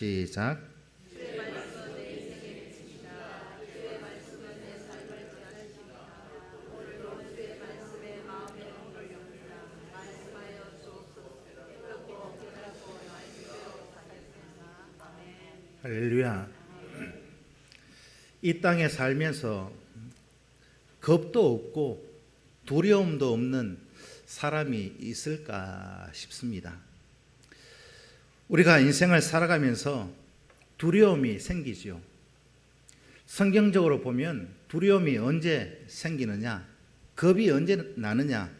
시작. 할렐루야. 이 땅에 살면서 겁도 없고 두려움도 없는 사람이 있을까 싶습니다. 우리가 인생을 살아가면서 두려움이 생기죠. 성경적으로 보면 두려움이 언제 생기느냐, 겁이 언제 나느냐,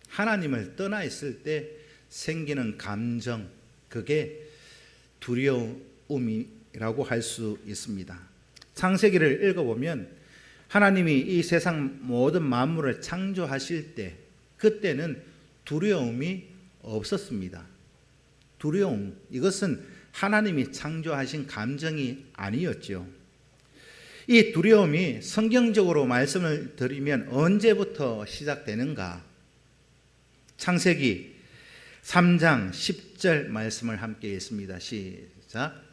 하나님을 떠나 있을 때 생기는 감정, 그게 두려움이라고 할 수 있습니다. 창세기를 읽어보면 하나님이 이 세상 모든 만물을 창조하실 때 그때는 두려움이 없었습니다. 두려움, 이것은 하나님이 창조하신 감정이 아니었죠. 이 두려움이 성경적으로 말씀을 드리면 언제부터 시작되는가? 창세기 3장 10절 말씀을 함께 읽습니다. 시작.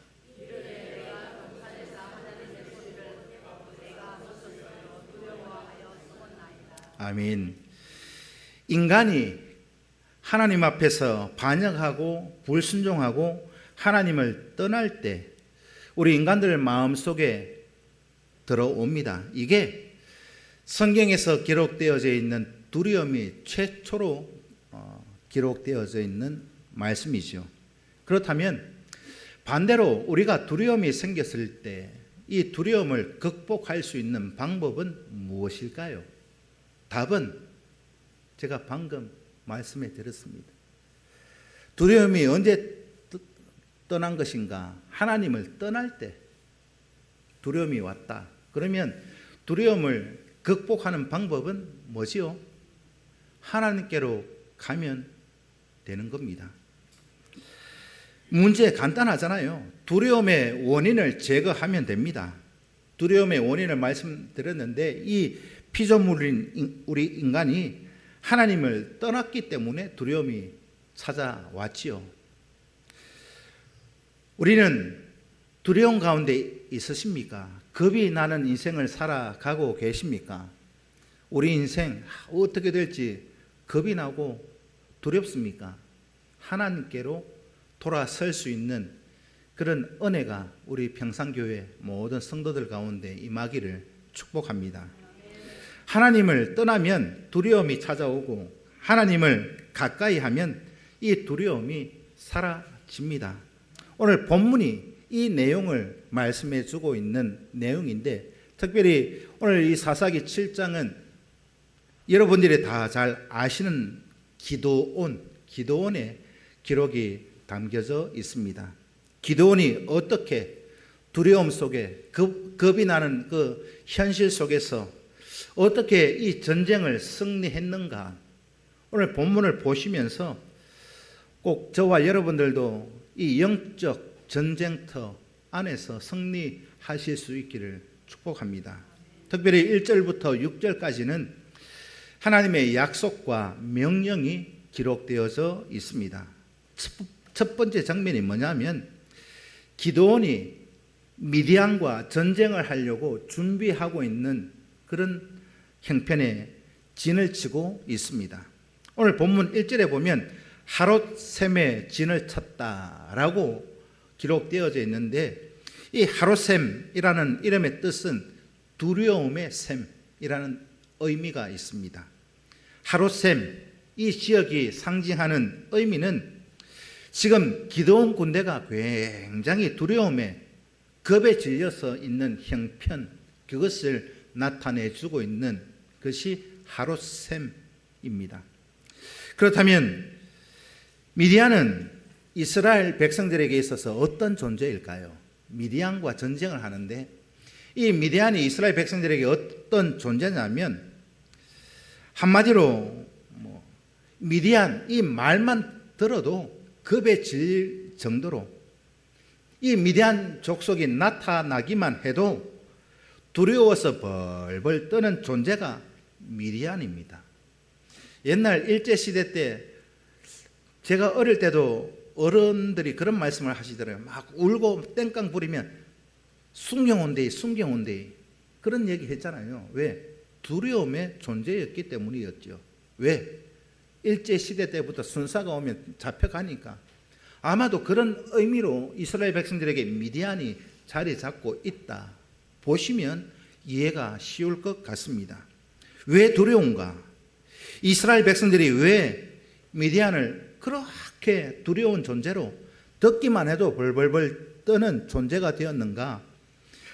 아멘. 인간이 하나님 앞에서 반역하고 불순종하고 하나님을 떠날 때 우리 인간들 마음속에 들어옵니다. 이게 성경에서 기록되어져 있는 두려움이 최초로 기록되어져 있는 말씀이죠. 그렇다면 반대로 우리가 두려움이 생겼을 때 이 두려움을 극복할 수 있는 방법은 무엇일까요? 답은 제가 방금 말씀해 드렸습니다. 두려움이 언제 떠난 것인가? 하나님을 떠날 때 두려움이 왔다. 그러면 두려움을 극복하는 방법은 뭐지요? 하나님께로 가면 되는 겁니다. 문제 간단하잖아요. 두려움의 원인을 제거하면 됩니다. 두려움의 원인을 말씀드렸는데 이 피조물인 우리 인간이 하나님을 떠났기 때문에 두려움이 찾아왔지요. 우리는 두려움 가운데 있으십니까? 겁이 나는 인생을 살아가고 계십니까? 우리 인생 어떻게 될지 겁이 나고 두렵습니까? 하나님께로 돌아설 수 있는 그런 은혜가 우리 평산교회 모든 성도들 가운데 임하기를 축복합니다. 하나님을 떠나면 두려움이 찾아오고 하나님을 가까이 하면 이 두려움이 사라집니다. 오늘 본문이 이 내용을 말씀해 주고 있는 내용인데 특별히 오늘 이 사사기 7장은 여러분들이 다 잘 아시는 기드온의 기록이 담겨져 있습니다. 기드온이 어떻게 두려움 속에 겁이 나는 그 현실 속에서 어떻게 이 전쟁을 승리했는가? 오늘 본문을 보시면서 꼭 저와 여러분들도 이 영적 전쟁터 안에서 승리하실 수 있기를 축복합니다. 특별히 1절부터 6절까지는 하나님의 약속과 명령이 기록되어져 있습니다. 첫 번째 장면이 뭐냐면 기드온이 미디안과 전쟁을 하려고 준비하고 있는 그런 형편에 진을 치고 있습니다. 오늘 본문 1절에 보면 하롯셈에 진을 쳤다라고 기록되어져 있는데 이 하롯셈이라는 이름의 뜻은 두려움의 셈이라는 의미가 있습니다. 하롯셈, 이 지역이 상징하는 의미는 지금 기드온 군대가 굉장히 두려움에 겁에 질려서 있는 형편, 그것을 나타내 주고 있는 것이 하롯셈입니다. 그렇다면 미디안은 이스라엘 백성들에게 있어서 어떤 존재일까요? 미디안과 전쟁을 하는데 이 미디안이 이스라엘 백성들에게 어떤 존재냐면 한마디로 미디안 이 말만 들어도 겁에 질 정도로 이 미디안 족속이 나타나기만 해도 두려워서 벌벌 떠는 존재가 미디안입니다. 옛날 일제시대 때 제가 어릴 때도 어른들이 그런 말씀을 하시더라고요. 막 울고 땡깡 부리면 순경 온대이, 순경 온대이. 그런 얘기 했잖아요. 왜? 두려움의 존재였기 때문이었죠. 왜? 일제시대 때부터 순사가 오면 잡혀가니까. 아마도 그런 의미로 이스라엘 백성들에게 미디안이 자리 잡고 있다 보시면 이해가 쉬울 것 같습니다. 왜 두려운가? 이스라엘 백성들이 왜 미디안을 그렇게 두려운 존재로 듣기만 해도 벌벌벌 떠는 존재가 되었는가?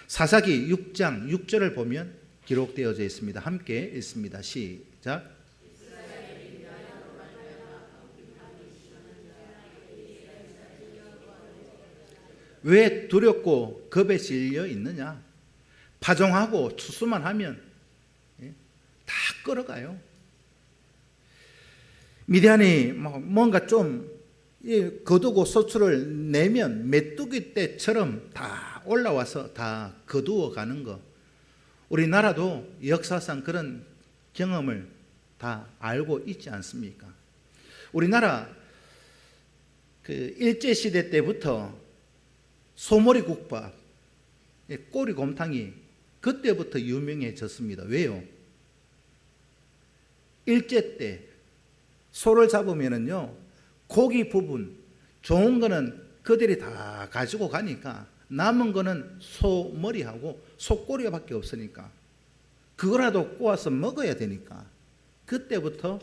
사사기 6장 6절을 보면 기록되어져 있습니다. 함께 읽습니다. 시작. 왜 두렵고 겁에 질려 있느냐? 파종하고 추수만 하면 다 끌어가요. 미디안이 뭔가 좀 거두고 소출을 내면 메뚜기 떼처럼 다 올라와서 다 거두어 가는 거. 우리나라도 역사상 그런 경험을 다 알고 있지 않습니까? 우리나라 그 일제시대 때부터 소머리 국밥, 꼬리곰탕이 그때부터 유명해졌습니다. 왜요? 일제 때 소를 잡으면은요, 고기 부분, 좋은 거는 그들이 다 가지고 가니까 남은 거는 소머리하고 소꼬리밖에 없으니까 그거라도 구워서 먹어야 되니까 그때부터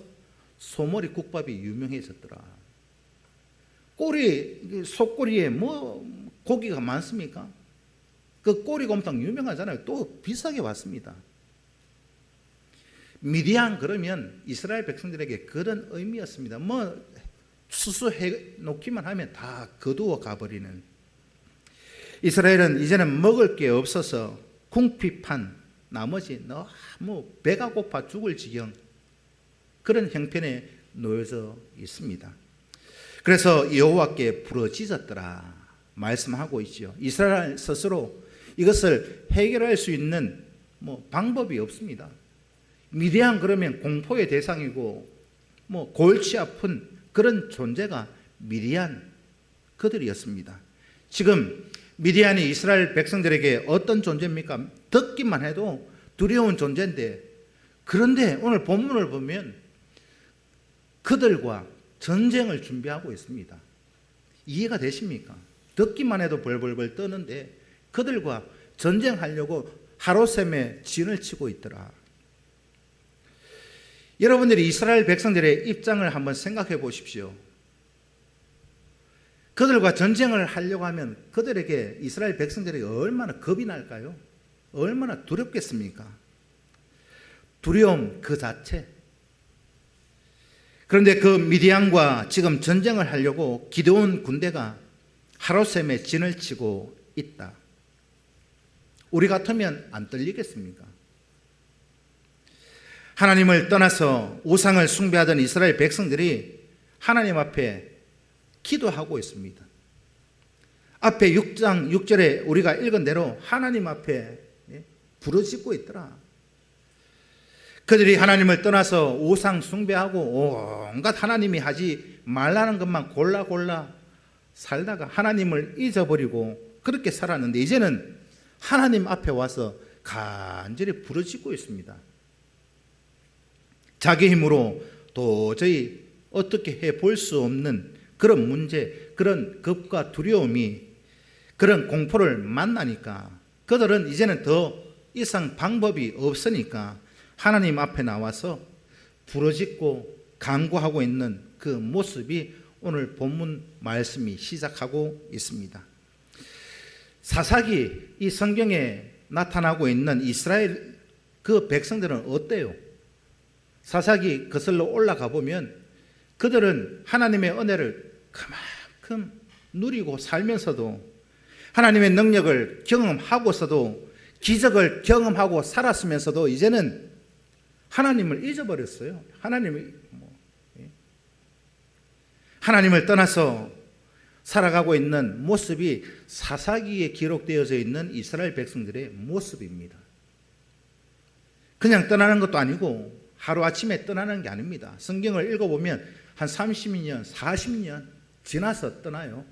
소머리 국밥이 유명해졌더라. 소꼬리에 뭐 고기가 많습니까? 그 꼬리곰탕 유명하잖아요. 또 비싸게 왔습니다. 미디안 그러면 이스라엘 백성들에게 그런 의미였습니다. 뭐 수수해 놓기만 하면 다 거두어 가버리는. 이스라엘은 이제는 먹을 게 없어서 궁핍한 나머지 너무 배가 고파 죽을 지경, 그런 형편에 놓여져 있습니다. 그래서 여호와께 부르짖었더라 말씀하고 있죠. 이스라엘 스스로 이것을 해결할 수 있는 방법이 없습니다. 미디안 그러면 공포의 대상이고 골치 아픈 그런 존재가 미디안 그들이었습니다. 지금 미디안이 이스라엘 백성들에게 어떤 존재입니까? 듣기만 해도 두려운 존재인데, 그런데 오늘 본문을 보면 그들과 전쟁을 준비하고 있습니다. 이해가 되십니까? 듣기만 해도 벌벌벌 떠는데 그들과 전쟁하려고 하루샘에 진을 치고 있더라. 여러분들이 이스라엘 백성들의 입장을 한번 생각해 보십시오. 그들과 전쟁을 하려고 하면 그들에게, 이스라엘 백성들에게 얼마나 겁이 날까요? 얼마나 두렵겠습니까? 두려움 그 자체. 그런데 그 미디안과 지금 전쟁을 하려고 기드온 군대가 하루샘에 진을 치고 있다. 우리 같으면 안 떨리겠습니까? 하나님을 떠나서 우상을 숭배하던 이스라엘 백성들이 하나님 앞에 기도하고 있습니다. 앞에 6장 6절에 우리가 읽은 대로 하나님 앞에 부르짖고 있더라. 그들이 하나님을 떠나서 우상 숭배하고 온갖 하나님이 하지 말라는 것만 골라 살다가 하나님을 잊어버리고 그렇게 살았는데, 이제는 하나님 앞에 와서 간절히 부르짖고 있습니다. 자기 힘으로 도저히 어떻게 해볼 수 없는 그런 문제, 그런 겁과 두려움이, 그런 공포를 만나니까 그들은 이제는 더 이상 방법이 없으니까 하나님 앞에 나와서 부르짖고 간구하고 있는 그 모습이 오늘 본문 말씀이 시작하고 있습니다. 사사기 이 성경에 나타나고 있는 이스라엘 그 백성들은 어때요? 사사기 거슬러 올라가 보면 그들은 하나님의 은혜를 그만큼 누리고 살면서도, 하나님의 능력을 경험하고서도, 기적을 경험하고 살았으면서도 이제는 하나님을 잊어버렸어요. 하나님을 떠나서 살아가고 있는 모습이 사사기에 기록되어져 있는 이스라엘 백성들의 모습입니다. 그냥 떠나는 것도 아니고 하루아침에 떠나는 게 아닙니다. 성경을 읽어보면 한 30년, 40년 지나서 떠나요.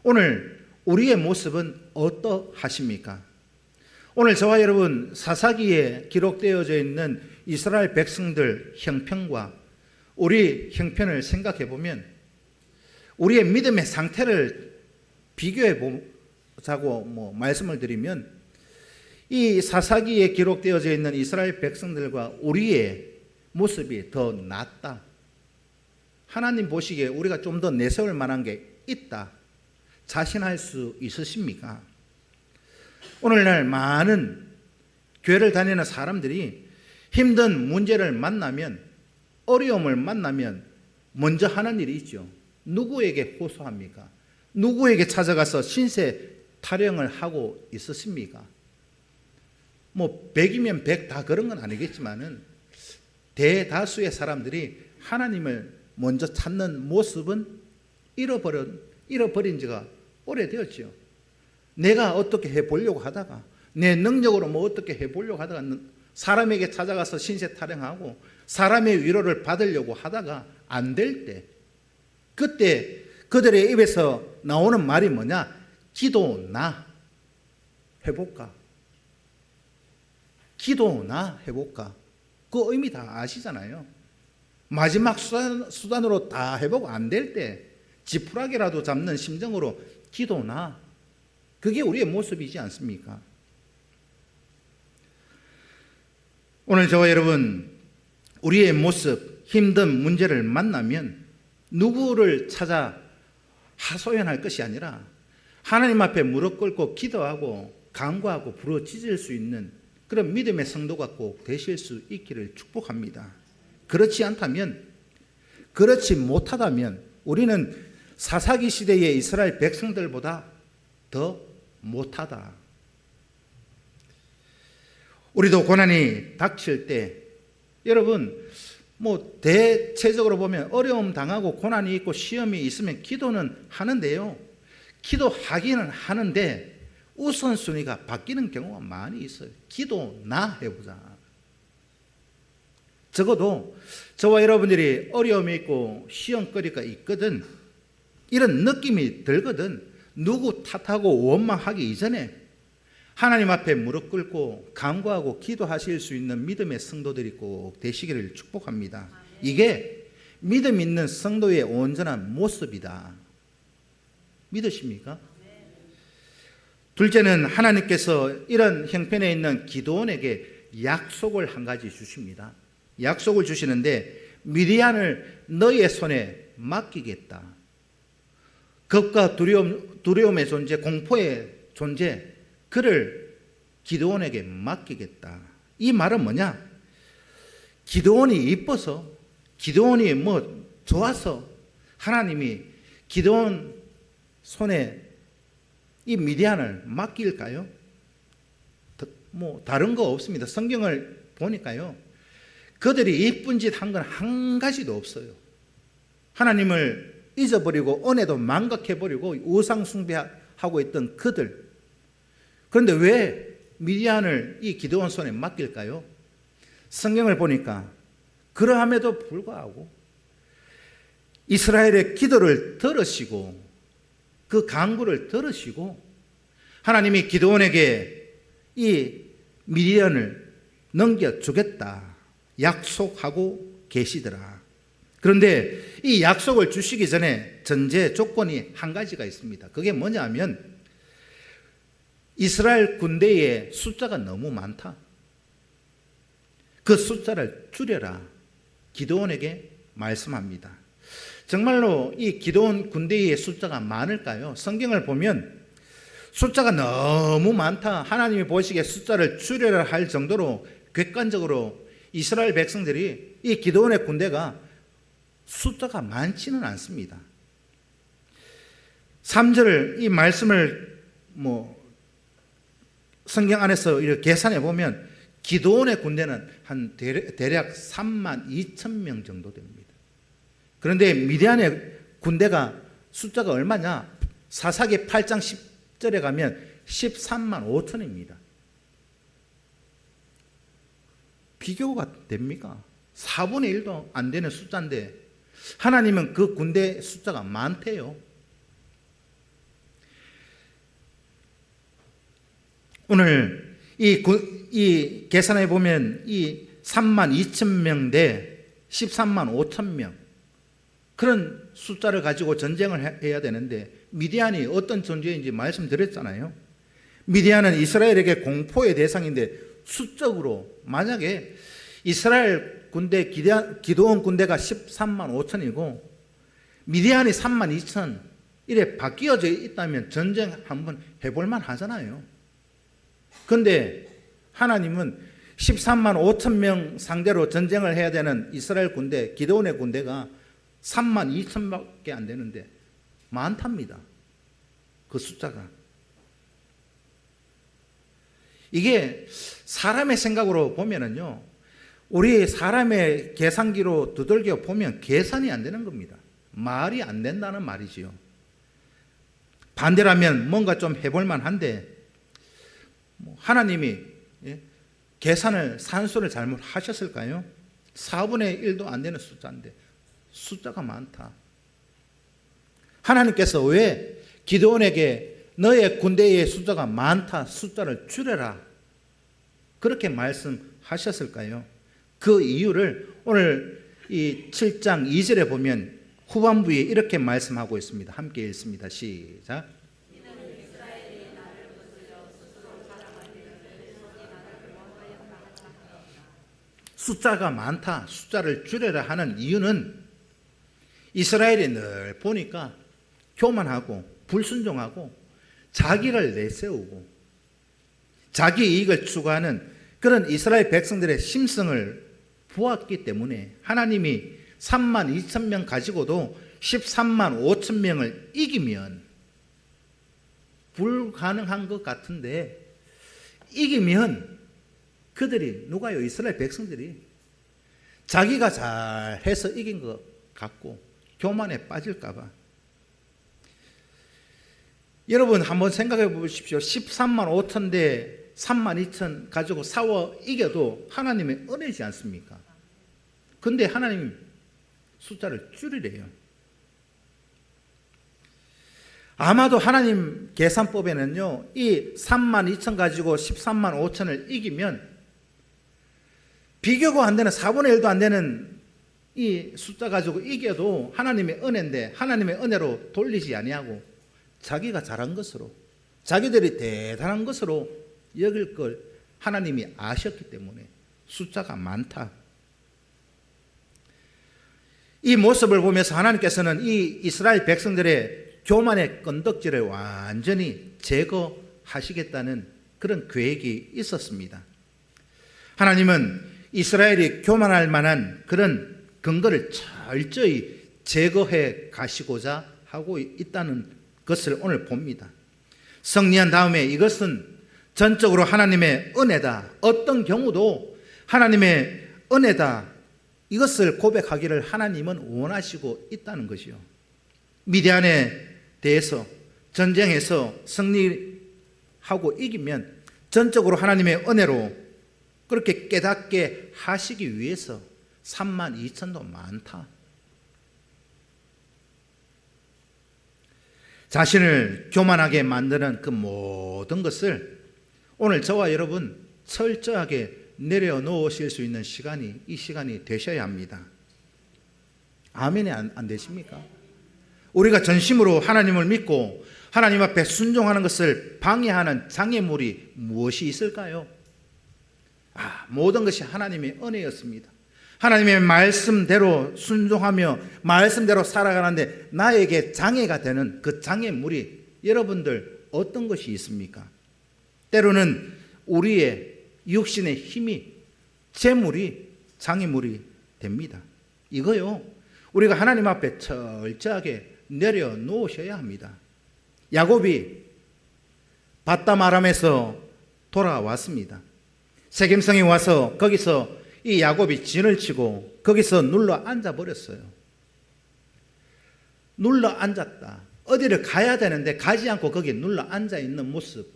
오늘 우리의 모습은 어떠하십니까? 오늘 저와 여러분 사사기에 기록되어져 있는 이스라엘 백성들 형편과 우리 형편을 생각해 보면 우리의 믿음의 상태를 비교해 보자고 말씀을 드리면 이 사사기에 기록되어져 있는 이스라엘 백성들과 우리의 모습이 더 낫다. 하나님 보시기에 우리가 좀 더 내세울 만한 게 있다. 자신할 수 있으십니까? 오늘날 많은 교회를 다니는 사람들이 힘든 문제를 만나면, 어려움을 만나면 먼저 하는 일이 있죠. 누구에게 호소합니까? 누구에게 찾아가서 신세 타령을 하고 있으십니까? 100이면 100 다 그런 건 아니겠지만은 대다수의 사람들이 하나님을 먼저 찾는 모습은 잃어버린 지가 오래되었죠. 내가 어떻게 해보려고 하다가, 내 능력으로 어떻게 해보려고 하다가 사람에게 찾아가서 신세 타령하고 사람의 위로를 받으려고 하다가 안 될 때, 그때 그들의 입에서 나오는 말이 뭐냐? 기도나 해볼까? 기도나 해볼까? 그 의미 다 아시잖아요. 마지막 수단으로 다 해보고 안 될 때 지푸라기라도 잡는 심정으로 기도나, 그게 우리의 모습이지 않습니까? 오늘 저와 여러분, 우리의 모습, 힘든 문제를 만나면 누구를 찾아 하소연할 것이 아니라 하나님 앞에 무릎 꿇고 기도하고 간구하고 부르짖을 수 있는 그런 믿음의 성도가 꼭 되실 수 있기를 축복합니다. 그렇지 않다면, 그렇지 못하다면 우리는 사사기 시대의 이스라엘 백성들보다 더 못하다. 우리도 고난이 닥칠 때, 여러분 대체적으로 보면 어려움 당하고 고난이 있고 시험이 있으면 기도는 하는데요, 기도하기는 하는데 우선순위가 바뀌는 경우가 많이 있어요. 기도나 해보자. 적어도 저와 여러분들이 어려움이 있고 시험거리가 있거든, 이런 느낌이 들거든, 누구 탓하고 원망하기 이전에 하나님 앞에 무릎 꿇고 간구하고 기도하실 수 있는 믿음의 성도들이 꼭 되시기를 축복합니다. 이게 믿음 있는 성도의 온전한 모습이다. 믿으십니까? 둘째는 하나님께서 이런 형편에 있는 기드온에게 약속을 한 가지 주십니다. 약속을 주시는데 미디안을 너희의 손에 맡기겠다. 겁과 두려움의 존재, 공포의 존재, 그를 기드온에게 맡기겠다. 이 말은 뭐냐? 기드온이 이뻐서, 기드온이 좋아서 하나님이 기드온 손에 이 미디안을 맡길까요? 다른 거 없습니다. 성경을 보니까요, 그들이 이쁜 짓 한 건 한 가지도 없어요. 하나님을 잊어버리고 은혜도 망각해버리고 우상 숭배하고 있던 그들. 그런데 왜 미디안을 이 기드온 손에 맡길까요? 성경을 보니까 그러함에도 불구하고 이스라엘의 기도를 들으시고 그 간구를 들으시고 하나님이 기드온에게 이 미디안을 넘겨주겠다 약속하고 계시더라. 그런데 이 약속을 주시기 전에 전제 조건이 한 가지가 있습니다. 그게 뭐냐면 이스라엘 군대의 숫자가 너무 많다. 그 숫자를 줄여라. 기드온에게 말씀합니다. 정말로 이 기드온 군대의 숫자가 많을까요? 성경을 보면 숫자가 너무 많다. 하나님이 보시기에 숫자를 줄여라 할 정도로 객관적으로 이스라엘 백성들이 이 기드온의 군대가 숫자가 많지는 않습니다. 3절 이 말씀을 성경 안에서 이렇게 계산해 보면 기드온의 군대는 한 대략 3만 2천 명 정도 됩니다. 그런데 미디안의 군대가 숫자가 얼마냐? 사사기 8장 10절에 가면 13만 5천입니다. 비교가 됩니까? 4분의 1도 안 되는 숫자인데 하나님은 그 군대 숫자가 많대요. 오늘 이 계산해 보면 이 3만 2천 명 대 13만 5천 명, 그런 숫자를 가지고 전쟁을 해야 되는데, 미디안이 어떤 존재인지 말씀드렸잖아요. 미디안은 이스라엘에게 공포의 대상인데, 수적으로 만약에 이스라엘 군대, 기드온 군대가 13만 5천이고 미디안이 3만 2천 이래 바뀌어져 있다면 전쟁 한번 해볼만 하잖아요. 그런데 하나님은 13만 5천 명 상대로 전쟁을 해야 되는 이스라엘 군대, 기드온의 군대가 3만 2천밖에 안 되는데 많답니다. 그 숫자가. 이게 사람의 생각으로 보면은요, 우리 사람의 계산기로 두들겨 보면 계산이 안 되는 겁니다. 말이 안 된다는 말이지요. 반대라면 뭔가 좀 해볼만 한데, 하나님이 계산을, 산수를 잘못하셨을까요? 4분의 1도 안 되는 숫자인데 숫자가 많다. 하나님께서 왜 기드온에게 너의 군대의 숫자가 많다, 숫자를 줄여라, 그렇게 말씀하셨을까요? 그 이유를 오늘 이 7장 2절에 보면 후반부에 이렇게 말씀하고 있습니다. 함께 읽습니다. 시작. 숫자가 많다, 숫자를 줄여라 하는 이유는 이스라엘이 늘 보니까 교만하고 불순종하고 자기를 내세우고 자기 이익을 추구하는 그런 이스라엘 백성들의 심성을 보았기 때문에 하나님이 3만 2천 명 가지고도 13만 5천 명을 이기면, 불가능한 것 같은데 이기면 그들이, 누가요? 이스라엘 백성들이 자기가 잘해서 이긴 것 같고 교만에 빠질까 봐. 여러분 한번 생각해 보십시오. 13만 5천 대 3만 2천 가지고 싸워 이겨도 하나님의 은혜지 않습니까? 근데 하나님 숫자를 줄이래요. 아마도 하나님 계산법에는요, 이 3만 2천 가지고 13만 5천을 이기면 비교가 안 되는 4분의 1도 안 되는 이 숫자 가지고 이겨도 하나님의 은혜인데 하나님의 은혜로 돌리지 아니하고 자기가 잘한 것으로, 자기들이 대단한 것으로 여길 걸 하나님이 아셨기 때문에 숫자가 많다. 이 모습을 보면서 하나님께서는 이 이스라엘 백성들의 교만의 건덕지를 완전히 제거하시겠다는 그런 계획이 있었습니다. 하나님은 이스라엘이 교만할 만한 그런 근거를 철저히 제거해 가시고자 하고 있다는 것을 오늘 봅니다. 승리한 다음에 이것은 전적으로 하나님의 은혜다, 어떤 경우도 하나님의 은혜다, 이것을 고백하기를 하나님은 원하시고 있다는 것이요. 미디안에 대해서 전쟁에서 승리하고 이기면 전적으로 하나님의 은혜로 그렇게 깨닫게 하시기 위해서 3만 2천도 많다. 자신을 교만하게 만드는 그 모든 것을 오늘 저와 여러분 철저하게 내려놓으실 수 있는 시간이, 이 시간이 되셔야 합니다. 아멘이 안 되십니까? 우리가 전심으로 하나님을 믿고 하나님 앞에 순종하는 것을 방해하는 장애물이 무엇이 있을까요? 모든 것이 하나님의 은혜였습니다. 하나님의 말씀대로 순종하며 말씀대로 살아가는데 나에게 장애가 되는 그 장애물이 여러분들 어떤 것이 있습니까? 때로는 우리의 육신의 힘이, 재물이 장애물이 됩니다. 이거요, 우리가 하나님 앞에 철저하게 내려놓으셔야 합니다. 야곱이 밧담아람에서 돌아왔습니다. 세겜성에 와서 거기서 이 야곱이 진을 치고 거기서 눌러 앉아버렸어요. 눌러 앉았다. 어디를 가야 되는데 가지 않고 거기에 눌러 앉아있는 모습.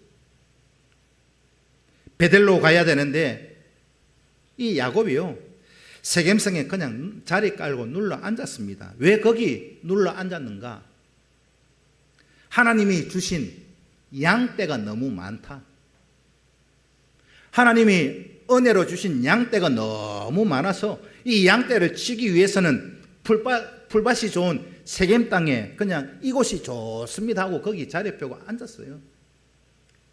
베델로 가야 되는데 이 야곱이요, 세겜성에 그냥 자리 깔고 눌러 앉았습니다. 왜 거기 눌러 앉았는가? 하나님이 주신 양떼가 너무 많다. 하나님이 은혜로 주신 양떼가 너무 많아서 이 양떼를 치기 위해서는 풀밭이 좋은 세겜 땅에 그냥 이곳이 좋습니다 하고 거기 자리 펴고 앉았어요.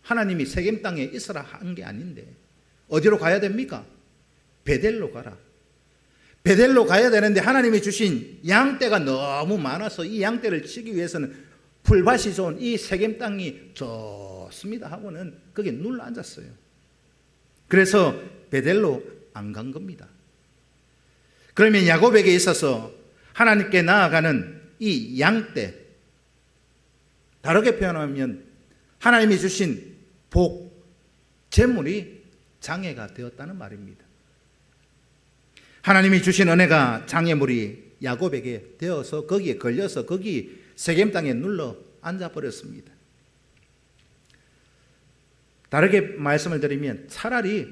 하나님이 세겜 땅에 있으라 한 게 아닌데 어디로 가야 됩니까? 베델로 가라. 베델로 가야 되는데 하나님이 주신 양떼가 너무 많아서 이 양떼를 치기 위해서는 풀밭이 좋은 이 세겜 땅이 좋습니다 하고는 거기에 눌러 앉았어요. 그래서 베델로 안 간 겁니다. 그러면 야곱에게 있어서 하나님께 나아가는 이 양떼, 다르게 표현하면 하나님이 주신 복, 재물이 장애가 되었다는 말입니다. 하나님이 주신 은혜가 장애물이 야곱에게 되어서 거기에 걸려서 거기 세겜 땅에 눌러 앉아버렸습니다. 다르게 말씀을 드리면 차라리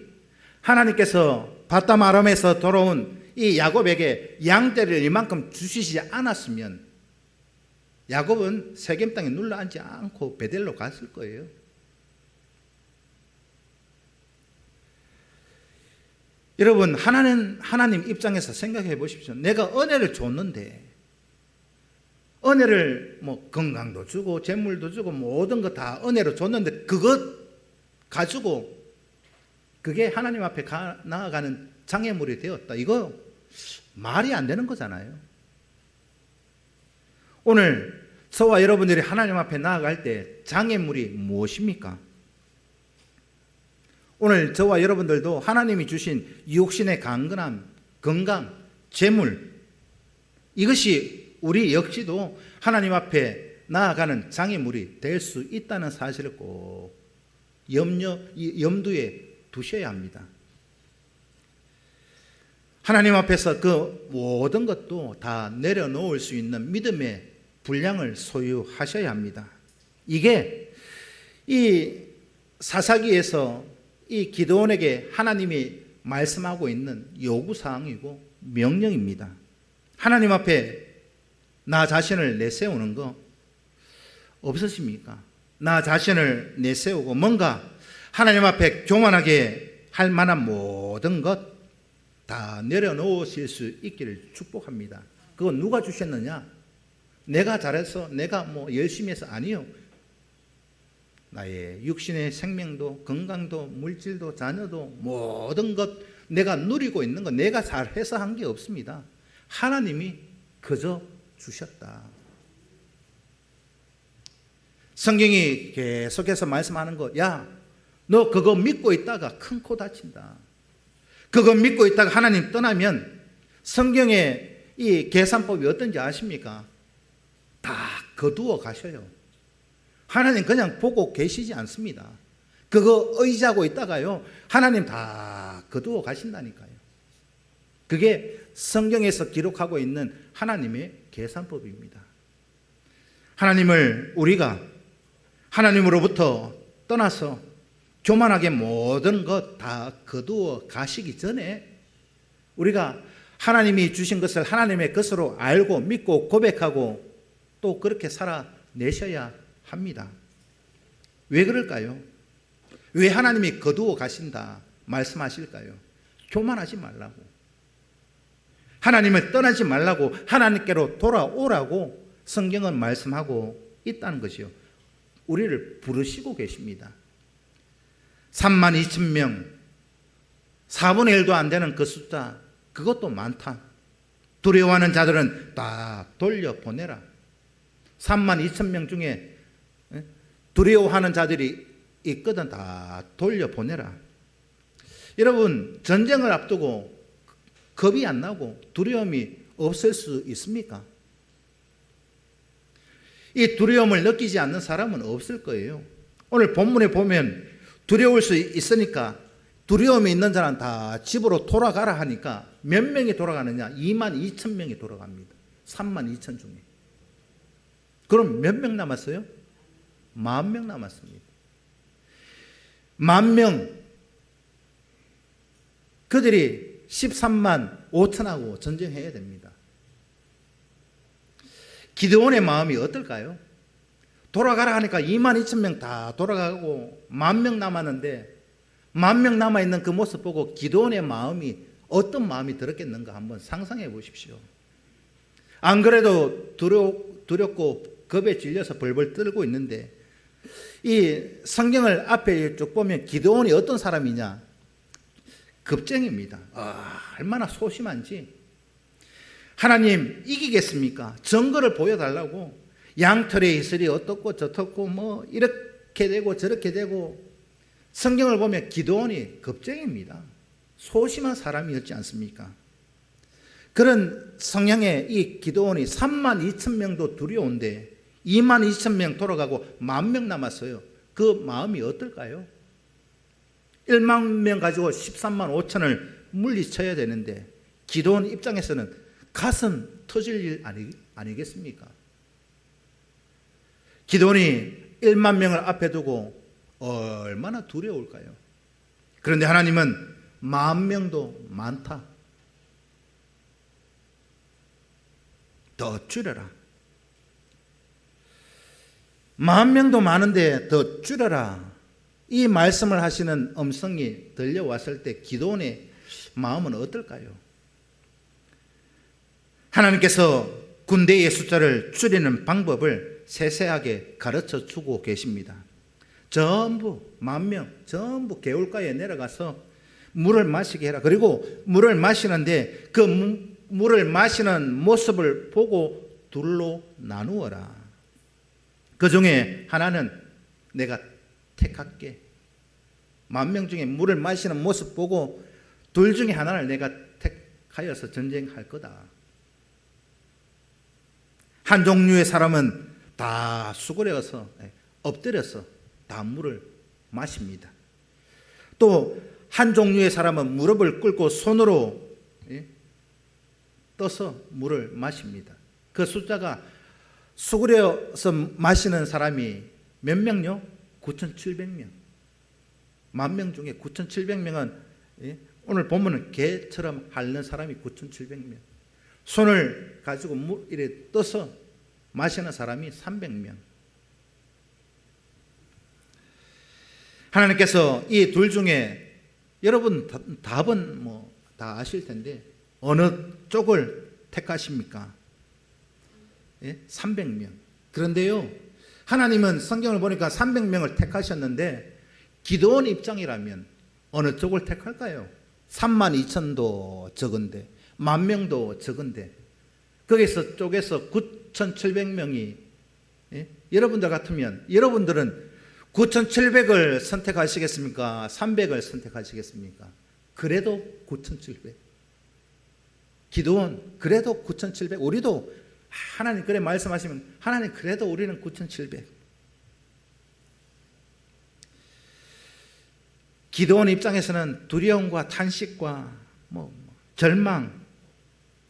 하나님께서 바담 아람에서 돌아온 이 야곱에게 양떼를 이만큼 주시지 않았으면 야곱은 세겜 땅에 눌러 앉지 않고 베델로 갔을 거예요. 여러분, 하나님 입장에서 생각해 보십시오. 내가 은혜를 줬는데 은혜를 건강도 주고 재물도 주고 모든 거 다 은혜로 줬는데 그것 가지고 그게 하나님 앞에 나아가는 장애물이 되었다. 이거 말이 안 되는 거잖아요. 오늘 저와 여러분들이 하나님 앞에 나아갈 때 장애물이 무엇입니까? 오늘 저와 여러분들도 하나님이 주신 육신의 강건함, 건강, 재물, 이것이 우리 역시도 하나님 앞에 나아가는 장애물이 될 수 있다는 사실을 꼭 염두에 두셔야 합니다. 하나님 앞에서 그 모든 것도 다 내려놓을 수 있는 믿음의 분량을 소유하셔야 합니다. 이게 이 사사기에서 이 기드온에게 하나님이 말씀하고 있는 요구사항이고 명령입니다. 하나님 앞에 나 자신을 내세우는 거 없으십니까? 나 자신을 내세우고 뭔가 하나님 앞에 교만하게 할 만한 모든 것 다 내려놓으실 수 있기를 축복합니다. 그거 누가 주셨느냐? 내가 잘해서 내가 열심히 해서 아니요. 나의 육신의 생명도 건강도 물질도 자녀도 모든 것 내가 누리고 있는 것 내가 잘해서 한 게 없습니다. 하나님이 그저 주셨다. 성경이 계속해서 말씀하는 거, 야, 너 그거 믿고 있다가 큰 코 다친다. 그거 믿고 있다가 하나님 떠나면 성경의 이 계산법이 어떤지 아십니까? 다 거두어 가셔요. 하나님 그냥 보고 계시지 않습니다. 그거 의지하고 있다가요, 하나님 다 거두어 가신다니까요. 그게 성경에서 기록하고 있는 하나님의 계산법입니다. 하나님을 우리가 하나님으로부터 떠나서 교만하게 모든 것 다 거두어 가시기 전에 우리가 하나님이 주신 것을 하나님의 것으로 알고 믿고 고백하고 또 그렇게 살아내셔야 합니다. 왜 그럴까요? 왜 하나님이 거두어 가신다 말씀하실까요? 교만하지 말라고, 하나님을 떠나지 말라고, 하나님께로 돌아오라고 성경은 말씀하고 있다는 것이요. 우리를 부르시고 계십니다. 32,000명, 4분의 1도 안 되는 그 숫자, 그것도 많다. 두려워하는 자들은 다 돌려보내라. 32,000명 중에 두려워하는 자들이 있거든 다 돌려보내라. 여러분, 전쟁을 앞두고 겁이 안 나고 두려움이 없을 수 있습니까? 이 두려움을 느끼지 않는 사람은 없을 거예요. 오늘 본문에 보면 두려울 수 있으니까 두려움이 있는 자는 다 집으로 돌아가라 하니까 몇 명이 돌아가느냐? 22,000명이 돌아갑니다. 32,000 중에. 그럼 몇 명 남았어요? 10,000명 남았습니다. 10,000명. 그들이 13만 5천하고 전쟁해야 됩니다. 기드온의 마음이 어떨까요? 돌아가라 하니까 2만 2천 명 다 돌아가고 10,000명 남았는데 10,000명 남아있는 그 모습 보고 기드온의 마음이 어떤 마음이 들었겠는가 한번 상상해 보십시오. 안 그래도 두렵고 겁에 질려서 벌벌 떨고 있는데 이 성경을 앞에 쭉 보면 기드온이 어떤 사람이냐? 겁쟁입니다. 얼마나 소심한지. 하나님 이기겠습니까? 증거를 보여달라고. 양털의 이슬이 어떻고 저떻고 뭐 이렇게 되고 저렇게 되고. 성경을 보면 기드온이 겁쟁입니다. 소심한 사람이었지 않습니까? 그런 성향의 이 기드온이 32,000명도 두려운데 22,000명 돌아가고 10,000명 남았어요. 그 마음이 어떨까요? 10,000명 가지고 13만 5천을 물리쳐야 되는데 기드온 입장에서는 가슴 터질 일 아니겠습니까? 기드온이 1만 명을 앞에 두고 얼마나 두려울까요? 그런데 하나님은 10,000명도 많다. 더 줄여라. 10,000명도 많은데 더 줄여라. 이 말씀을 하시는 음성이 들려왔을 때 기드온의 마음은 어떨까요? 하나님께서 군대의 숫자를 줄이는 방법을 세세하게 가르쳐 주고 계십니다. 전부 10,000명 전부 개울가에 내려가서 물을 마시게 해라. 그리고 물을 마시는데 그 물을 마시는 모습을 보고 둘로 나누어라. 그 중에 하나는 내가 택할게. 10,000명 중에 물을 마시는 모습 보고 둘 중에 하나를 내가 택하여서 전쟁할 거다. 한 종류의 사람은 다 수그려서 엎드려서 다 물을 마십니다. 또 한 종류의 사람은 무릎을 꿇고 손으로 떠서 물을 마십니다. 그 숫자가 수그려서 마시는 사람이 몇 명요? 9,700명. 10,000명 중에 9,700명은 오늘 보면은 개처럼 핥는 사람이 9,700명. 손을 가지고 이렇게 떠서 마시는 사람이 300명. 하나님께서 이 둘 중에 여러분 답은 뭐 다 아실 텐데 어느 쪽을 택하십니까? 300명. 그런데요, 하나님은 성경을 보니까 300명을 택하셨는데 기드온 입장이라면 어느 쪽을 택할까요? 32,000도 적은데 10,000명도 적은데 거기서 쪽에서 9,700명이 여러분들 같으면 여러분들은 9,700을 선택하시겠습니까? 300을 선택하시겠습니까? 그래도 9,700. 기드온 그래도 9,700. 우리도 하나님 그래 말씀하시면 하나님 그래도 우리는 9,700. 기드온 입장에서는 두려움과 탄식과 절망,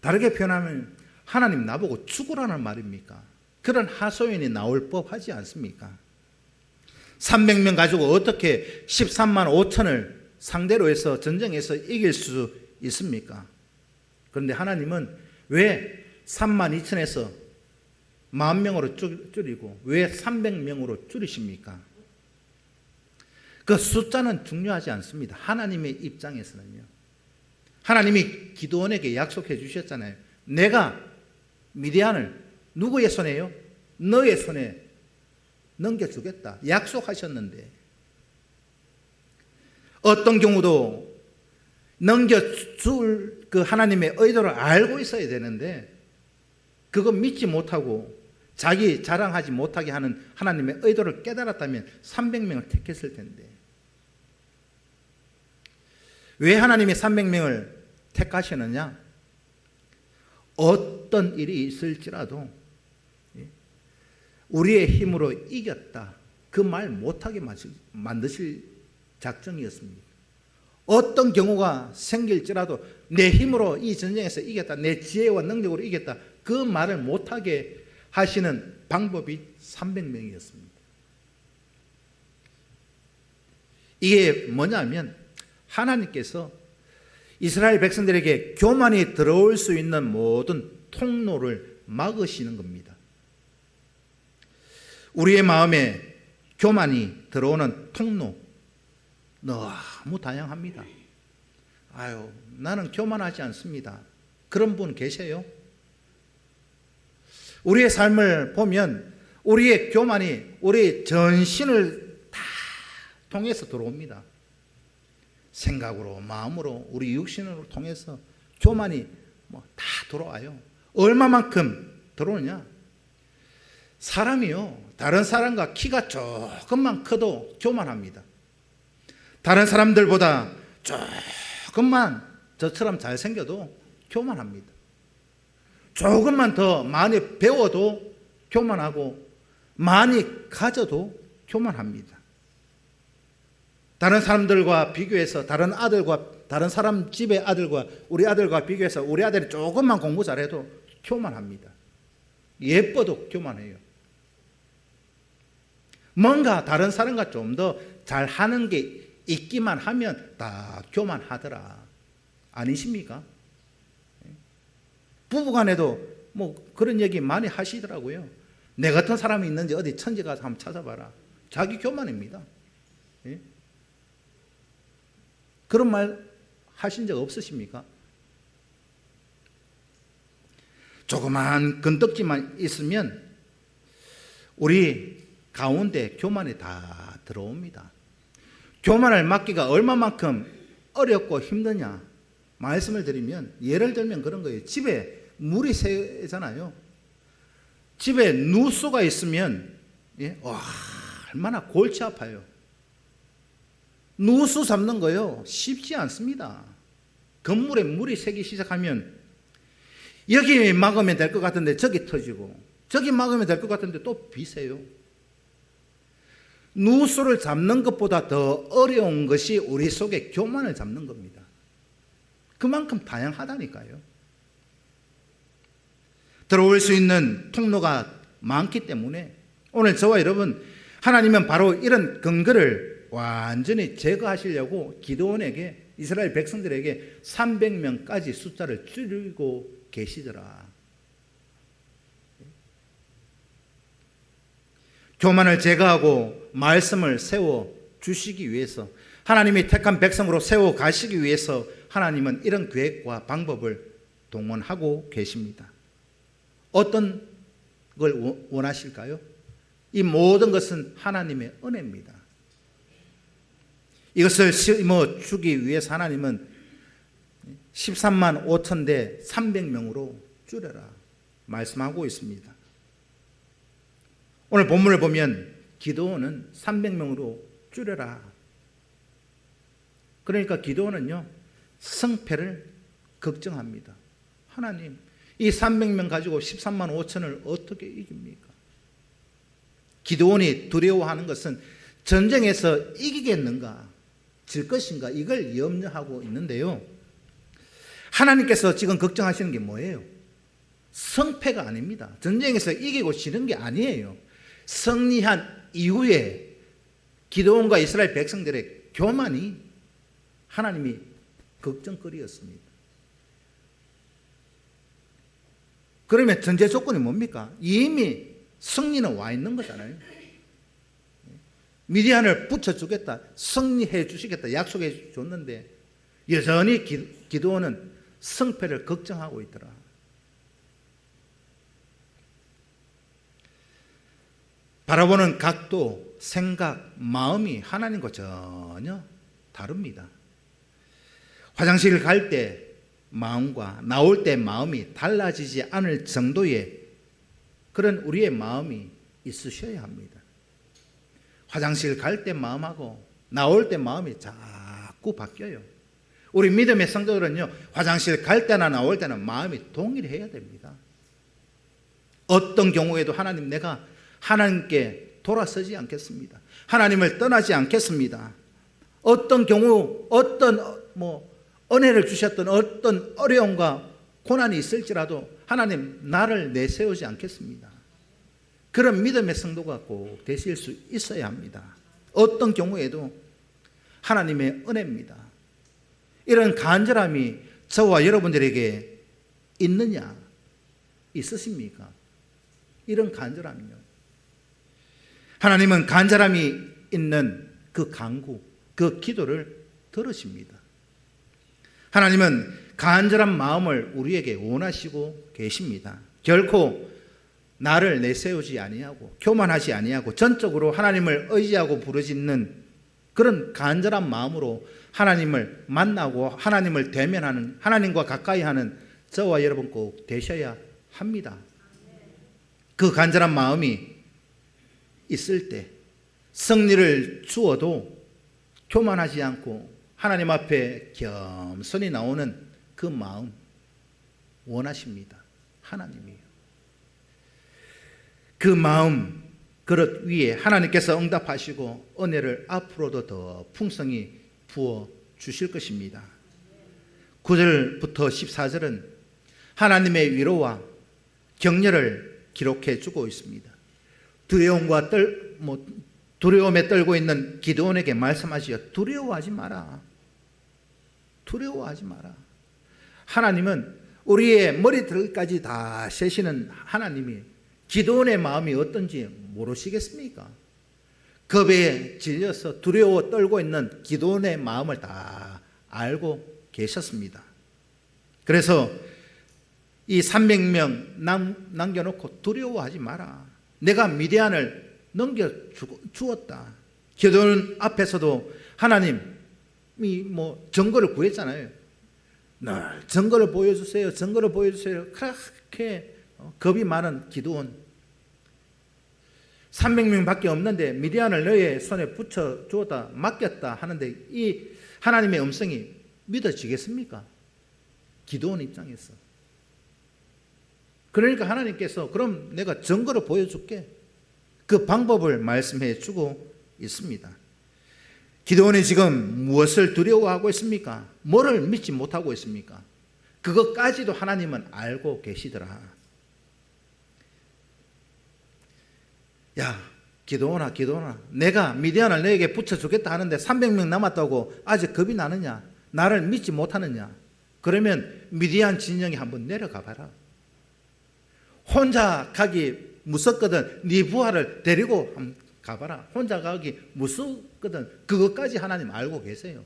다르게 표현하면 하나님 나보고 죽으라는 말입니까? 그런 하소연이 나올 법하지 않습니까? 300명 가지고 어떻게 13만 5천을 상대로 해서 전쟁에서 이길 수 있습니까? 그런데 하나님은 왜 3만 2천에서 10,000명으로 줄이고 왜 300명으로 줄이십니까? 그 숫자는 중요하지 않습니다. 하나님의 입장에서는요. 하나님이 기드온에게 약속해 주셨잖아요. 내가 미디안을 누구의 손에요? 너의 손에 넘겨주겠다. 약속하셨는데 어떤 경우도 넘겨줄 그 하나님의 의도를 알고 있어야 되는데 그거 믿지 못하고 자기 자랑하지 못하게 하는 하나님의 의도를 깨달았다면 300명을 택했을 텐데 왜 하나님이 300명을 택하시느냐? 어떤 일이 있을지라도 우리의 힘으로 이겼다. 그 말 못하게 만드실 작정이었습니다. 어떤 경우가 생길지라도 내 힘으로 이 전쟁에서 이겼다. 내 지혜와 능력으로 이겼다. 그 말을 못하게 하시는 방법이 300명이었습니다. 이게 뭐냐면 하나님께서 이스라엘 백성들에게 교만이 들어올 수 있는 모든 통로를 막으시는 겁니다. 우리의 마음에 교만이 들어오는 통로 너무 다양합니다. 아유, 나는 교만하지 않습니다. 그런 분 계세요? 우리의 삶을 보면 우리의 교만이 우리 전신을 다 통해서 들어옵니다. 생각으로, 마음으로, 우리 육신으로 통해서 교만이 다 들어와요. 얼마만큼 들어오느냐? 사람이요, 다른 사람과 키가 조금만 커도 교만합니다. 다른 사람들보다 조금만 저처럼 잘생겨도 교만합니다. 조금만 더 많이 배워도 교만하고, 많이 가져도 교만합니다. 다른 사람들과 비교해서, 다른 사람 집의 아들과 우리 아들과 비교해서 우리 아들이 조금만 공부 잘해도 교만합니다. 예뻐도 교만해요. 뭔가 다른 사람과 좀 더 잘하는 게 있기만 하면 다 교만하더라. 아니십니까? 부부간에도 그런 얘기 많이 하시더라고요. 내 같은 사람이 있는지 어디 천지 가서 한번 찾아봐라. 자기 교만입니다. 예? 그런 말 하신 적 없으십니까? 조그만 건덕지만 있으면 우리 가운데 교만이 다 들어옵니다. 교만을 막기가 얼마만큼 어렵고 힘드냐 말씀을 드리면, 예를 들면 그런 거예요. 집에 물이 새잖아요. 집에 누수가 있으면 얼마나 골치 아파요. 누수 잡는 거요 쉽지 않습니다. 건물에 물이 새기 시작하면 여기 막으면 될 것 같은데 저기 터지고, 저기 막으면 될 것 같은데 또 비세요. 누수를 잡는 것보다 더 어려운 것이 우리 속에 교만을 잡는 겁니다. 그만큼 다양하다니까요. 들어올 수 있는 통로가 많기 때문에 오늘 저와 여러분, 하나님은 바로 이런 근거를 완전히 제거하시려고 기드온에게, 이스라엘 백성들에게 300명까지 숫자를 줄이고 계시더라. 교만을 제거하고 말씀을 세워 주시기 위해서, 하나님이 택한 백성으로 세워 가시기 위해서 하나님은 이런 계획과 방법을 동원하고 계십니다. 어떤 걸 원하실까요? 이 모든 것은 하나님의 은혜입니다. 이것을 심어주기 위해서 하나님은 13만 5천 대 300명으로 줄여라 말씀하고 있습니다. 오늘 본문을 보면 기드온은 300명으로 줄여라. 그러니까 기드온은요, 승패를 걱정합니다. 하나님, 이 300명 가지고 13만 5천을 어떻게 이깁니까? 기드온이 두려워하는 것은 전쟁에서 이기겠는가, 질 것인가, 이걸 염려하고 있는데요. 하나님께서 지금 걱정하시는 게 뭐예요? 승패가 아닙니다. 전쟁에서 이기고 지는 게 아니에요. 승리한 이후에 기드온과 이스라엘 백성들의 교만이 하나님이 걱정거리였습니다. 그러면 전제 조건이 뭡니까? 이미 승리는 와 있는 거잖아요. 미디안을 붙여주겠다, 승리해 주시겠다 약속해 줬는데 여전히 기드온은 승패를 걱정하고 있더라. 바라보는 각도, 생각, 마음이 하나님과 전혀 다릅니다. 화장실 갈 때 마음과 나올 때 마음이 달라지지 않을 정도의 그런 우리의 마음이 있으셔야 합니다. 화장실 갈 때 마음하고 나올 때 마음이 자꾸 바뀌어요. 우리 믿음의 성도들은요, 화장실 갈 때나 나올 때는 마음이 동일해야 됩니다. 어떤 경우에도 하나님, 내가 하나님께 돌아서지 않겠습니다. 하나님을 떠나지 않겠습니다. 어떤 경우, 어떤 은혜를 주셨던 어떤 어려움과 고난이 있을지라도 하나님, 나를 내세우지 않겠습니다. 그런 믿음의 성도가 꼭 되실 수 있어야 합니다. 어떤 경우에도 하나님의 은혜입니다. 이런 간절함이 저와 여러분들에게 있느냐? 있으십니까? 이런 간절함이요. 하나님은 간절함이 있는 그 간구, 그 기도를 들으십니다. 하나님은 간절한 마음을 우리에게 원하시고 계십니다. 결코 나를 내세우지 아니하고 교만하지 아니하고 전적으로 하나님을 의지하고 부르짖는 그런 간절한 마음으로 하나님을 만나고 하나님을 대면하는, 하나님과 가까이 하는 저와 여러분 꼭 되셔야 합니다. 그 간절한 마음이 있을 때 승리를 주어도 교만하지 않고 하나님 앞에 겸손히 나오는 그 마음 원하십니다. 하나님이요. 그 마음 그릇 위에 하나님께서 응답하시고 은혜를 앞으로도 더 풍성히 부어 주실 것입니다. 9절부터 14절은 하나님의 위로와 격려를 기록해 주고 있습니다. 두려움에 떨고 있는 기드온에게 말씀하시죠. 두려워하지 마라. 두려워하지 마라. 하나님은 우리의 머리털까지 다 세시는 하나님이 기드온의 마음이 어떤지 모르시겠습니까? 겁에 질려서 두려워 떨고 있는 기드온의 마음을 다 알고 계셨습니다. 그래서 이 300명 남겨놓고 두려워하지 마라. 내가 미디안을 넘겨주었다. 기드온 앞에서도 하나님이 증거를 구했잖아요. 늘 증거를 보여주세요. 증거를 보여주세요. 그렇게 겁이 많은 기드온 300명밖에 없는데 미디안을 너의 손에 붙여주었다 맡겼다 하는데 이 하나님의 음성이 믿어지겠습니까? 기드온 입장에서. 그러니까 하나님께서 그럼 내가 증거를 보여줄게. 그 방법을 말씀해 주고 있습니다. 기드온이 지금 무엇을 두려워하고 있습니까? 뭐를 믿지 못하고 있습니까? 그것까지도 하나님은 알고 계시더라. 야, 기드온아, 내가 미디안을 너에게 붙여주겠다 하는데 300명 남았다고 아직 겁이 나느냐? 나를 믿지 못하느냐? 그러면 미디안 진영에 한번 내려가 봐라. 혼자 가기 무섭거든. 네 부하를 데리고 한번 가봐라. 혼자 가기 무섭거든. 그것까지 하나님 알고 계세요.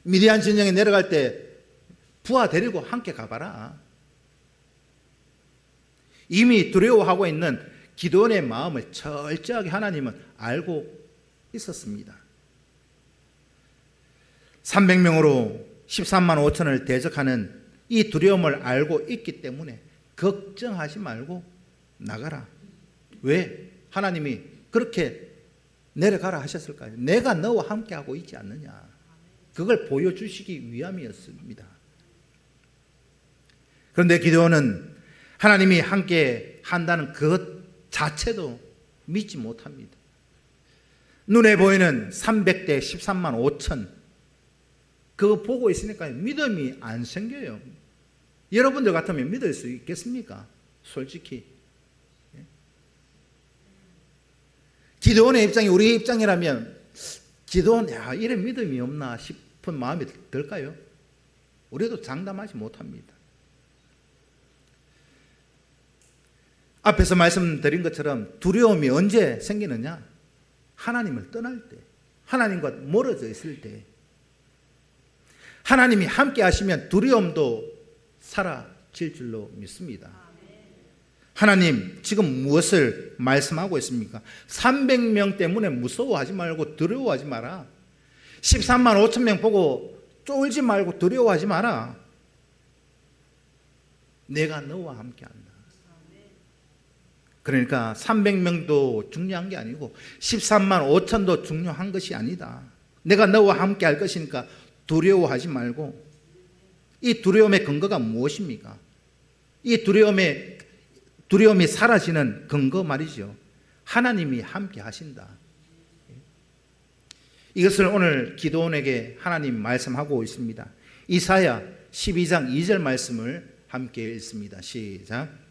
미디안 진영에 내려갈 때 부하 데리고 함께 가봐라. 이미 두려워하고 있는 기드온의 마음을 철저하게 하나님은 알고 있었습니다. 300명으로 13만 5천을 대적하는 이 두려움을 알고 있기 때문에 걱정하지 말고 나가라. 왜? 하나님이 그렇게 내려가라 하셨을까요? 내가 너와 함께하고 있지 않느냐. 그걸 보여주시기 위함이었습니다. 그런데 기드온은 하나님이 함께 한다는 그것 자체도 믿지 못합니다. 눈에 보이는 300대 13만 5천 그거 보고 있으니까 믿음이 안 생겨요. 여러분들 같으면 믿을 수 있겠습니까? 솔직히. 기드온의 입장이 우리 입장이라면 기드온, 이런 믿음이 없나 싶은 마음이 들까요? 우리도 장담하지 못합니다. 앞에서 말씀드린 것처럼 두려움이 언제 생기느냐? 하나님을 떠날 때, 하나님과 멀어져 있을 때, 하나님이 함께 하시면 두려움도 사라질 줄로 믿습니다. 하나님 지금 무엇을 말씀하고 있습니까? 300명 때문에 무서워하지 말고 두려워하지 마라. 13만 5천 명 보고 쫄지 말고 두려워하지 마라. 내가 너와 함께한다. 그러니까 300명도 중요한 게 아니고 13만 5천도 중요한 것이 아니다. 내가 너와 함께 할 것이니까 두려워하지 말고. 이 두려움의 근거가 무엇입니까? 이 두려움이 사라지는 근거 말이죠. 하나님이 함께 하신다. 이것을 오늘 기드온에게 하나님 말씀하고 있습니다. 이사야 12장 2절 말씀을 함께 읽습니다. 시작.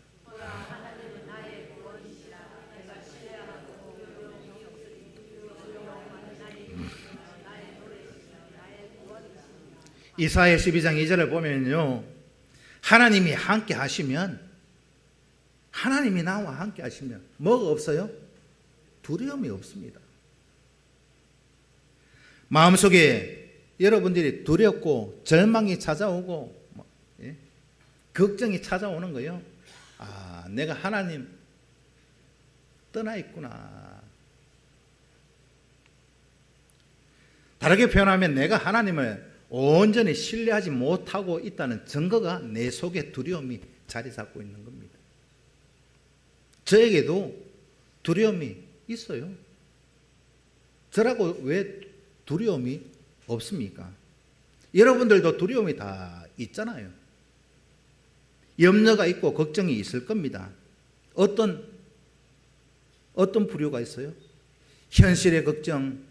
이사야 12장 2절을 보면요, 하나님이 함께 하시면, 하나님이 나와 함께 하시면 뭐가 없어요? 두려움이 없습니다. 마음속에 여러분들이 두렵고 절망이 찾아오고 걱정이 찾아오는 거예요. 아, 내가 하나님 떠나 있구나. 다르게 표현하면 내가 하나님을 온전히 신뢰하지 못하고 있다는 증거가 내 속에 두려움이 자리 잡고 있는 겁니다. 저에게도 두려움이 있어요. 저라고 왜 두려움이 없습니까? 여러분들도 두려움이 다 있잖아요. 염려가 있고 걱정이 있을 겁니다. 어떤 부류가 있어요? 현실의 걱정,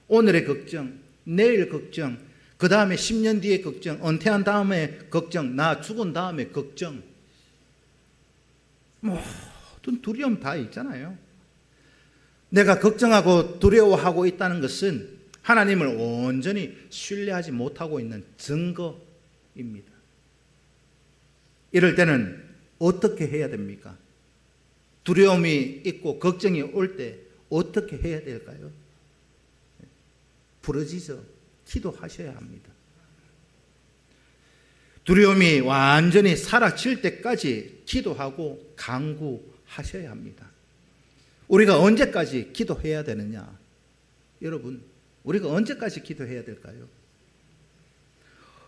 오늘의 걱정, 내일 걱정, 그 다음에 10년 뒤의 걱정, 은퇴한 다음에 걱정, 나 죽은 다음에 걱정. 모든 두려움 다 있잖아요. 내가 걱정하고 두려워하고 있다는 것은 하나님을 온전히 신뢰하지 못하고 있는 증거입니다. 이럴 때는 어떻게 해야 됩니까? 두려움이 있고 걱정이 올 때 어떻게 해야 될까요? 부르짖어 기도하셔야 합니다. 두려움이 완전히 사라질 때까지 기도하고 간구하셔야 합니다. 우리가 언제까지 기도해야 되느냐? 여러분, 우리가 언제까지 기도해야 될까요?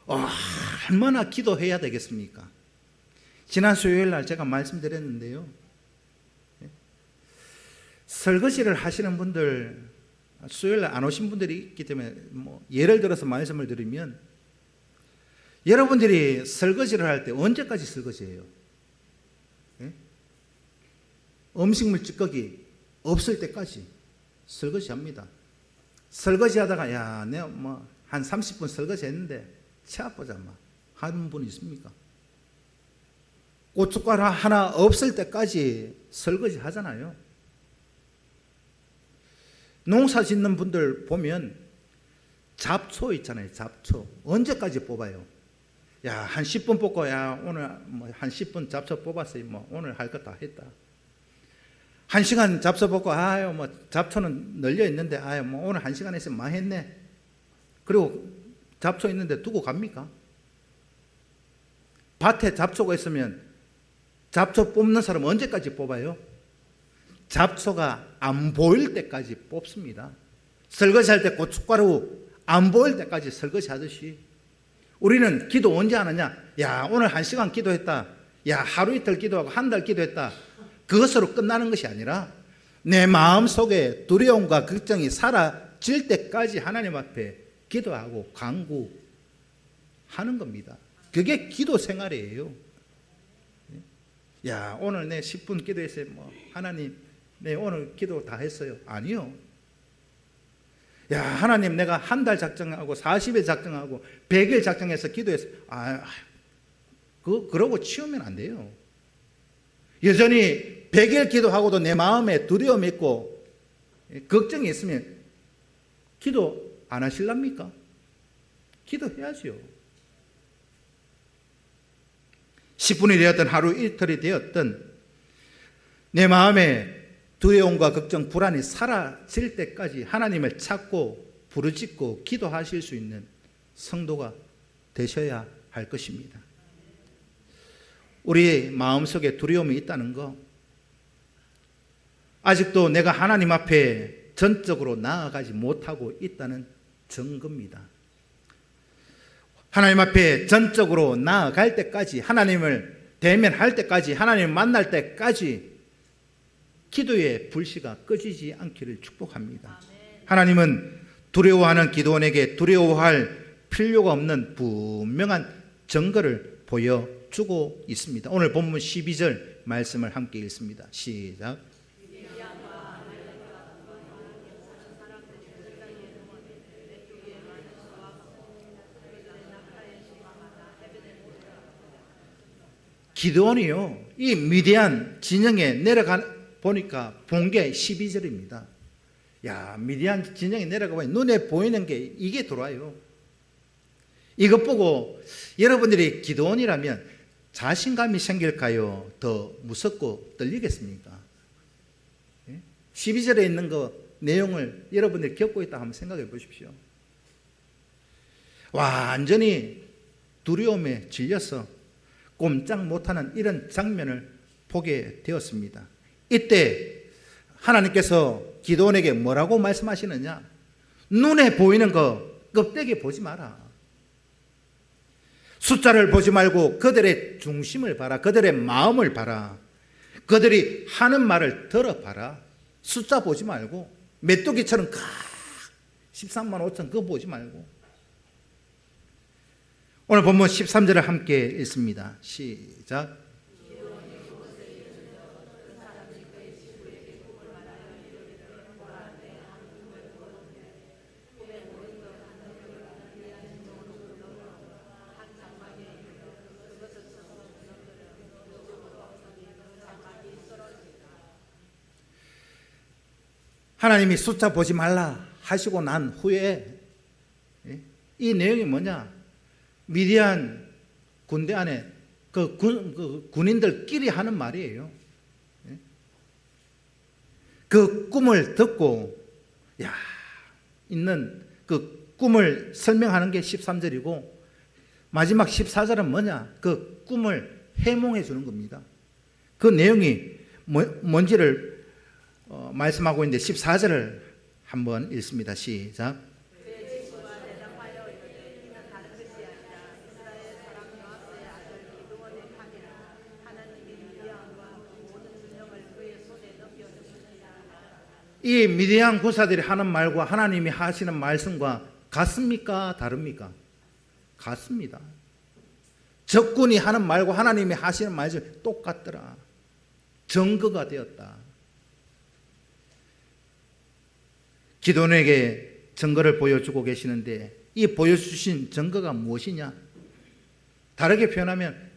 얼마나 기도해야 되겠습니까? 지난 수요일 날 제가 말씀드렸는데요, 설거지를 하시는 분들, 수요일 날 안 오신 분들이 있기 때문에 예를 들어서 말씀을 드리면, 여러분들이 설거지를 할 때 언제까지 설거지해요? 음식물 찌꺼기 없을 때까지 설거지합니다. 설거지하다가 내가 한 30분 설거지했는데 차 보자 하는 분 있습니까? 고춧가루 하나 없을 때까지 설거지 하잖아요. 농사 짓는 분들 보면 잡초 있잖아요. 잡초 언제까지 뽑아요? 한 10분 뽑고 오늘 한 10분 잡초 뽑았어요. 오늘 할 거 다 했다. 1시간 잡초 뽑고 잡초는 널려 있는데 오늘 1시간 했으면 많이 했네. 그리고 잡초 있는데 두고 갑니까? 밭에 잡초가 있으면 잡초 뽑는 사람 언제까지 뽑아요? 잡초가 안 보일 때까지 뽑습니다. 설거지할 때 고춧가루 안 보일 때까지 설거지하듯이 우리는 기도 언제 하느냐? 오늘 1시간 기도했다. 하루 이틀 기도하고 한 달 기도했다. 그것으로 끝나는 것이 아니라 내 마음속에 두려움과 걱정이 사라질 때까지 하나님 앞에 기도하고 간구하는 겁니다. 그게 기도 생활이에요. 오늘 내 10분 기도했어요. 하나님, 오늘 기도 다 했어요. 아니요. 하나님, 내가 한 달 작정하고 40일 작정하고 100일 작정해서 기도했어요. 그러고 치우면 안 돼요. 여전히 100일 기도하고도 내 마음에 두려움이 있고 걱정이 있으면 기도 안 하실랍니까? 기도해야죠. 10분이 되었든 하루 이틀이 되었든 내 마음에 두려움과 걱정, 불안이 사라질 때까지 하나님을 찾고 부르짖고 기도하실 수 있는 성도가 되셔야 할 것입니다. 우리의 마음속에 두려움이 있다는 거, 아직도 내가 하나님 앞에 전적으로 나아가지 못하고 있다는 증거입니다. 하나님 앞에 전적으로 나아갈 때까지, 하나님을 대면할 때까지, 하나님을 만날 때까지 기도의 불씨가 꺼지지 않기를 축복합니다. 하나님은 두려워하는 기도원에게 두려워할 필요가 없는 분명한 증거를 보여주고 있습니다. 오늘 본문 12절 말씀을 함께 읽습니다. 시작. 기드온이요, 이 미디안 진영에 내려가 보니까 본 게 12절입니다. 미디안 진영에 내려가 보니 눈에 보이는 게 이게 들어와요. 이것 보고 여러분들이 기도원이라면 자신감이 생길까요? 더 무섭고 떨리겠습니까? 12절에 있는 그 내용을 여러분들이 겪고 있다 한번 생각해 보십시오. 완전히 두려움에 질려서 꼼짝 못하는 이런 장면을 보게 되었습니다. 이때 하나님께서 기도원에게 뭐라고 말씀하시느냐? 눈에 보이는 거 껍데기 보지 마라. 숫자를 보지 말고 그들의 중심을 봐라. 그들의 마음을 봐라. 그들이 하는 말을 들어봐라. 숫자 보지 말고 메뚜기처럼 13만 5천 그거 보지 말고. 오늘 본문 13절을 함께 읽습니다. 시작. 하나님이 숫자 보지 말라 하시고 난 후에 이 내용이 뭐냐? 미디안 군대 안에 그 군인들끼리 하는 말이에요. 그 꿈을 듣고 있는 그 꿈을 설명하는 게 13절이고 마지막 14절은 뭐냐? 그 꿈을 해몽해 주는 겁니다. 그 내용이 뭔지를 말씀하고 있는데 14절을 한번 읽습니다. 시작. 이 미디안 군사들이 하는 말과 하나님이 하시는 말씀과 같습니까? 다릅니까? 같습니다. 적군이 하는 말과 하나님이 하시는 말씀이 똑같더라. 증거가 되었다. 기도원에게 증거를 보여주고 계시는데 이 보여주신 증거가 무엇이냐? 다르게 표현하면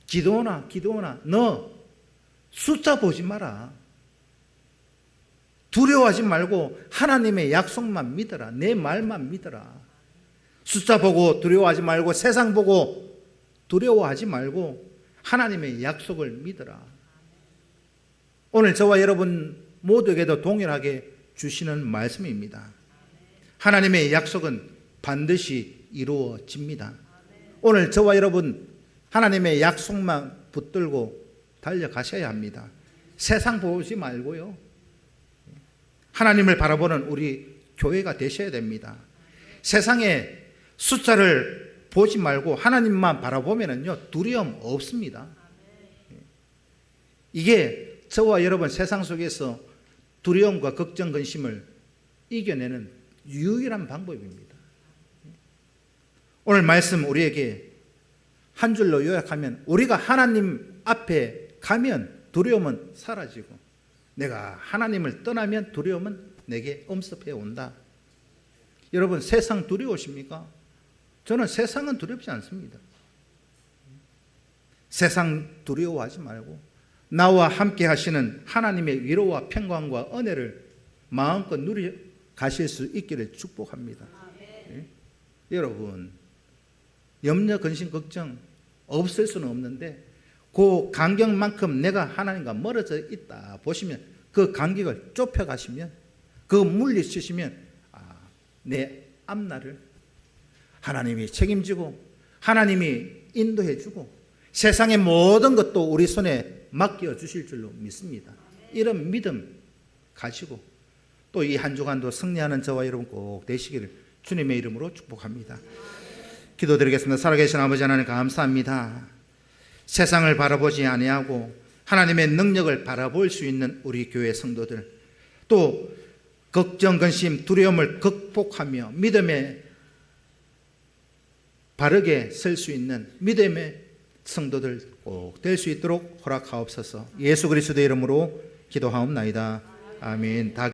기도원아 너 숫자 보지 마라. 두려워하지 말고 하나님의 약속만 믿어라. 내 말만 믿어라. 숫자 보고 두려워하지 말고 세상 보고 두려워하지 말고 하나님의 약속을 믿어라. 오늘 저와 여러분 모두에게도 동일하게 주시는 말씀입니다. 하나님의 약속은 반드시 이루어집니다. 오늘 저와 여러분 하나님의 약속만 붙들고 달려가셔야 합니다. 세상 보지 말고요. 하나님을 바라보는 우리 교회가 되셔야 됩니다. 세상에 숫자를 보지 말고 하나님만 바라보면요 두려움 없습니다. 이게 저와 여러분 세상 속에서 두려움과 걱정, 근심을 이겨내는 유일한 방법입니다. 오늘 말씀 우리에게 한 줄로 요약하면 우리가 하나님 앞에 가면 두려움은 사라지고 내가 하나님을 떠나면 두려움은 내게 엄습해 온다. 여러분 세상 두려우십니까? 저는 세상은 두렵지 않습니다. 세상 두려워하지 말고 나와 함께 하시는 하나님의 위로와 평강과 은혜를 마음껏 누려 가실 수 있기를 축복합니다. 여러분 염려, 근심, 걱정 없을 수는 없는데 그 간격만큼 내가 하나님과 멀어져 있다 보시면 그 간격을 좁혀 가시면 그 물리치시면 내 앞날을 하나님이 책임지고 하나님이 인도해 주고 세상의 모든 것도 우리 손에 맡겨 주실 줄로 믿습니다. 이런 믿음 가지고 또 이 한 주간도 승리하는 저와 여러분 꼭 되시기를 주님의 이름으로 축복합니다. 기도드리겠습니다. 살아계신 아버지 하나님 감사합니다. 세상을 바라보지 아니하고 하나님의 능력을 바라볼 수 있는 우리 교회 성도들, 또 걱정, 근심, 두려움을 극복하며 믿음에 바르게 설 수 있는 믿음의 성도들 꼭 될 수 있도록 허락하옵소서. 예수 그리스도의 이름으로 기도하옵나이다. 아멘.